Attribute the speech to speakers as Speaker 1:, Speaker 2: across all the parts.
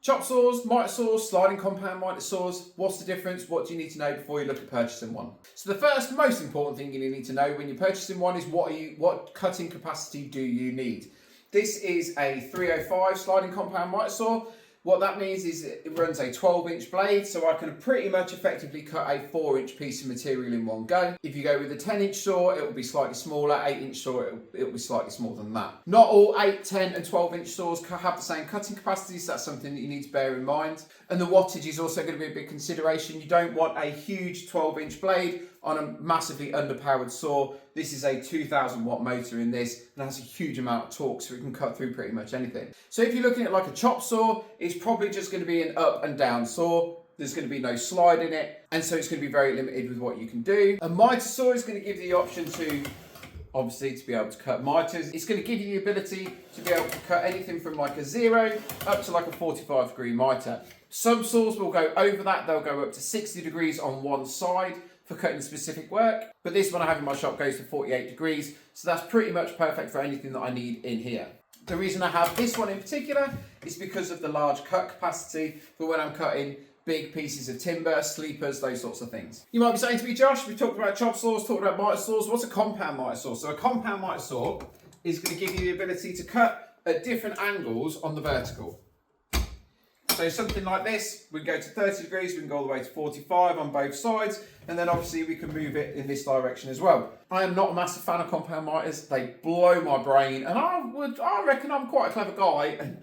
Speaker 1: Chop saws, mitre saws, sliding compound mitre saws, what's the difference? What do you need to know before you look at purchasing one? So the first most important thing you need to know when you're purchasing one is what cutting capacity do you need? This is a 305 sliding compound mitre saw. What that means is it runs a 12-inch blade, so I can pretty much effectively cut a 4-inch piece of material in one go. If you go with a 10-inch saw, it will be slightly smaller. 8-inch saw, it will be slightly smaller than that. Not all 8, 10 and 12-inch saws have the same cutting capacities. That's something that you need to bear in mind. And the wattage is also going to be a big consideration. You don't want a huge 12-inch blade on a massively underpowered saw. This is a 2000 watt motor in this and has a huge amount of torque, so it can cut through pretty much anything. So if you're looking at like a chop saw, it's probably just going to be an up and down saw. There's going to be no slide in it, and so it's going to be very limited with what you can do. A mitre saw is going to give you the option to, obviously, to be able to cut mitres. It's going to give you the ability to be able to cut anything from like a 0 up to like a 45-degree mitre. Some saws will go over that. They'll go up to 60 degrees on one side for cutting specific work, but this one I have in my shop goes to 48 degrees, so that's pretty much perfect for anything that I need in here. The reason I have this one in particular is because of the large cut capacity for when I'm cutting big pieces of timber, sleepers, those sorts of things. You might be saying to me, Josh, we talked about chop saws, talked about mitre saws, what's a compound mitre saw? So a compound mitre saw is going to give you the ability to cut at different angles on the vertical. So something like this, we can go to 30 degrees, we can go all the way to 45 on both sides, and then obviously we can move it in this direction as well. I am not a massive fan of compound mitres. They blow my brain, and I reckon I'm quite a clever guy, and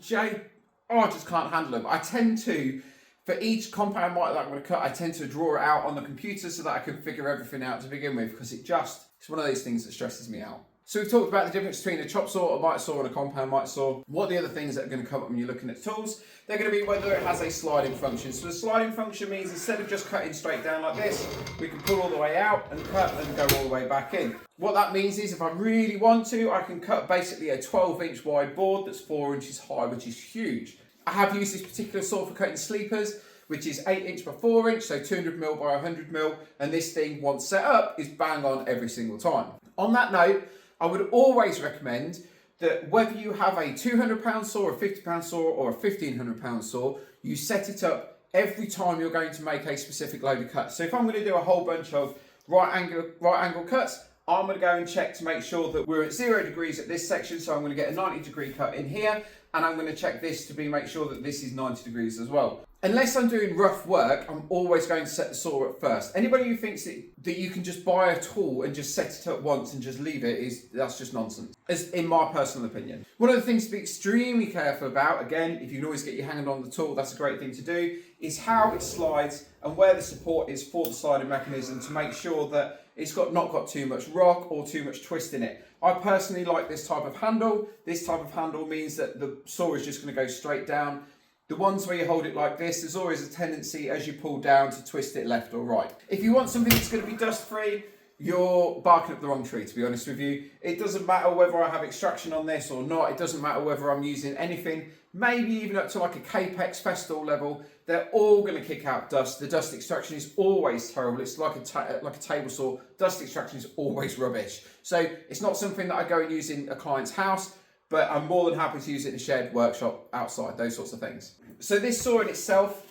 Speaker 1: I just can't handle them. I tend to, for each compound mitre that I'm going to cut, I tend to draw it out on the computer so that I can figure everything out to begin with, because it's one of those things that stresses me out. So we've talked about the difference between a chop saw, a mitre saw and a compound mitre saw. What are the other things that are going to come up when you're looking at tools? They're going to be whether it has a sliding function. So the sliding function means instead of just cutting straight down like this, we can pull all the way out and cut and go all the way back in. What that means is if I really want to, I can cut basically a 12-inch wide board that's 4 inches high, which is huge. I have used this particular saw for cutting sleepers, which is 8-inch by 4-inch, so 200mm by 100mm, and this thing, once set up, is bang on every single time. On that note, I would always recommend that whether you have a £200 saw, a £50 saw, or a £1,500 saw, you set it up every time you're going to make a specific load of cuts. So if I'm going to do a whole bunch of right angle cuts, I'm going to go and check to make sure that we're at 0 degrees at this section, so I'm going to get a 90-degree cut in here, and I'm going to check this to make sure that this is 90 degrees as well. Unless I'm doing rough work, I'm always going to set the saw up first. Anybody who thinks that you can just buy a tool and just set it up once and just leave it, that's just nonsense, as in my personal opinion. One of the things to be extremely careful about, again, if you can always get your hand on the tool, that's a great thing to do, is how it slides and where the support is for the sliding mechanism to make sure that it's not got too much rock or too much twist in it. I personally like this type of handle. This type of handle means that the saw is just going to go straight down. The ones where you hold it like this, there's always a tendency as you pull down to twist it left or right. If you want something that's going to be dust free, you're barking up the wrong tree, to be honest with you. It doesn't matter whether I have extraction on this or not. It doesn't matter whether I'm using anything, maybe even up to like a Capex Festool level. They're all going to kick out dust. The dust extraction is always terrible. It's like a table saw. Dust extraction is always rubbish. So it's not something that I go and use in a client's house, but I'm more than happy to use it in a shared workshop, outside, those sorts of things. So this saw in itself,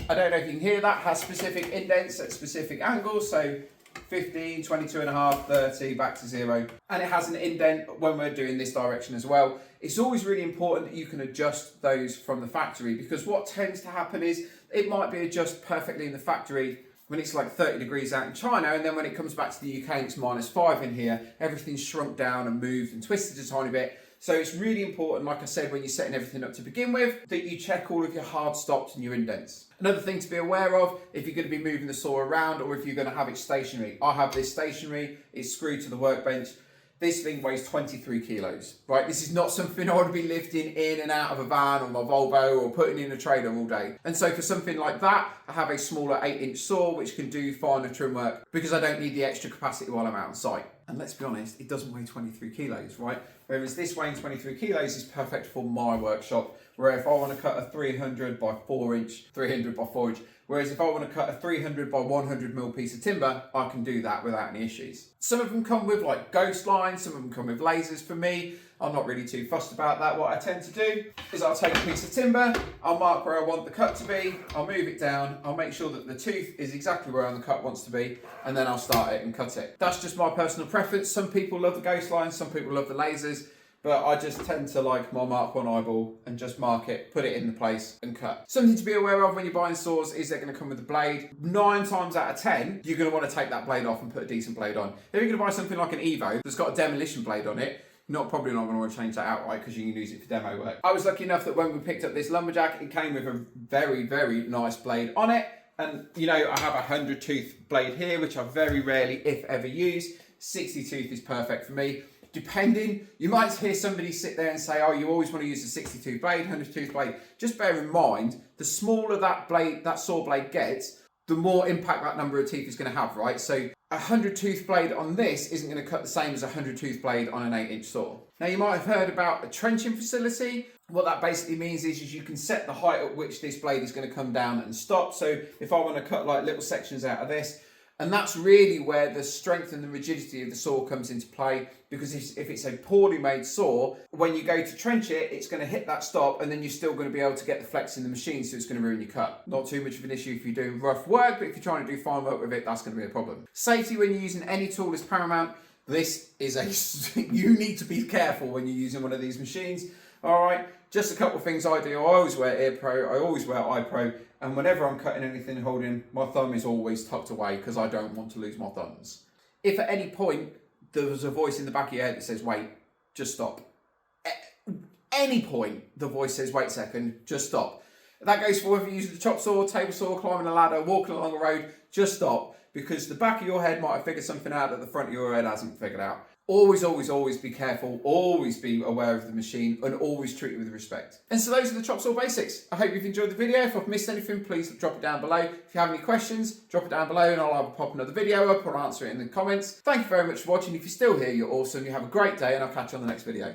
Speaker 1: I don't know if you can hear that, has specific indents at specific angles, so 15, 22.5, 30, back to 0. And it has an indent when we're doing this direction as well. It's always really important that you can adjust those from the factory, because what tends to happen is it might be adjusted perfectly in the factory when it's like 30 degrees out in China, and then when it comes back to the UK and it's -5 in here, everything's shrunk down and moved and twisted a tiny bit. So it's really important, like I said, when you're setting everything up to begin with, that you check all of your hard stops and your indents. Another thing to be aware of, if you're going to be moving the saw around or if you're going to have it stationary. I have this stationary, it's screwed to the workbench. This thing weighs 23 kilos, right? This is not something I would be lifting in and out of a van or my Volvo or putting in a trailer all day. And so for something like that, I have a smaller 8-inch saw which can do finer trim work because I don't need the extra capacity while I'm out on site. And let's be honest, it doesn't weigh 23 kilos, right? Whereas this weighing 23 kilos is perfect for my workshop where if I want to cut a 300 by 4 inch, whereas if I want to cut a 300 by 100 mil piece of timber, I can do that without any issues. Some of them come with like ghost lines, some of them come with lasers. For me, I'm not really too fussed about that. What I tend to do is I'll take a piece of timber, I'll mark where I want the cut to be, I'll move it down, I'll make sure that the tooth is exactly where the cut wants to be, and then I'll start it and cut it. That's just my personal preference. Some people love the ghost lines, some people love the lasers, but I just tend to like my mark one eyeball and just mark it, put it in the place and cut. Something to be aware of when you're buying saws is they're going to come with a blade. 9 times out of 10, you're going to want to take that blade off and put a decent blade on. If you're going to buy something like an Evo that's got a demolition blade on it, probably not going to want to change that outright because you can use it for demo work. I was lucky enough that when we picked up this Lumberjack, it came with a very, very nice blade on it. And you know, I have a 100 tooth blade here, which I very rarely, if ever, use. 60 tooth is perfect for me. Depending, you might hear somebody sit there and say, oh, you always want to use a 60 tooth blade, 100 tooth blade. Just bear in mind, the smaller that blade, that saw blade gets, the more impact that number of teeth is going to have, right? So a 100 tooth blade on this isn't going to cut the same as a 100 tooth blade on an 8-inch saw. Now you might have heard about a trenching facility. What that basically means is you can set the height at which this blade is going to come down and stop. So if I want to cut like little sections out of this, and that's really where the strength and the rigidity of the saw comes into play, because if it's a poorly made saw, when you go to trench it, it's going to hit that stop, and then you're still going to be able to get the flex in the machine, so it's going to ruin your cut. Not too much of an issue if you're doing rough work, but if you're trying to do fine work with it, that's going to be a problem. Safety when you're using any tool is paramount. This is you need to be careful when you're using one of these machines. All right, just a couple of things I do. I always wear Ear Pro, I always wear Eye Pro, and whenever I'm cutting anything and holding, my thumb is always tucked away because I don't want to lose my thumbs. If at any point there was a voice in the back of your head that says, wait, just stop. At any point the voice says, wait a second, just stop. That goes for whether you're using the chop saw, table saw, climbing a ladder, walking along the road, just stop. Because the back of your head might have figured something out that the front of your head hasn't figured out. Always, always, always be careful, always be aware of the machine, and always treat it with respect. And so those are the chop saw basics. I hope you've enjoyed the video. If I've missed anything, please drop it down below. If you have any questions, drop it down below and I'll either pop another video up or answer it in the comments. Thank you very much for watching. If you're still here, you're awesome. You have a great day and I'll catch you on the next video.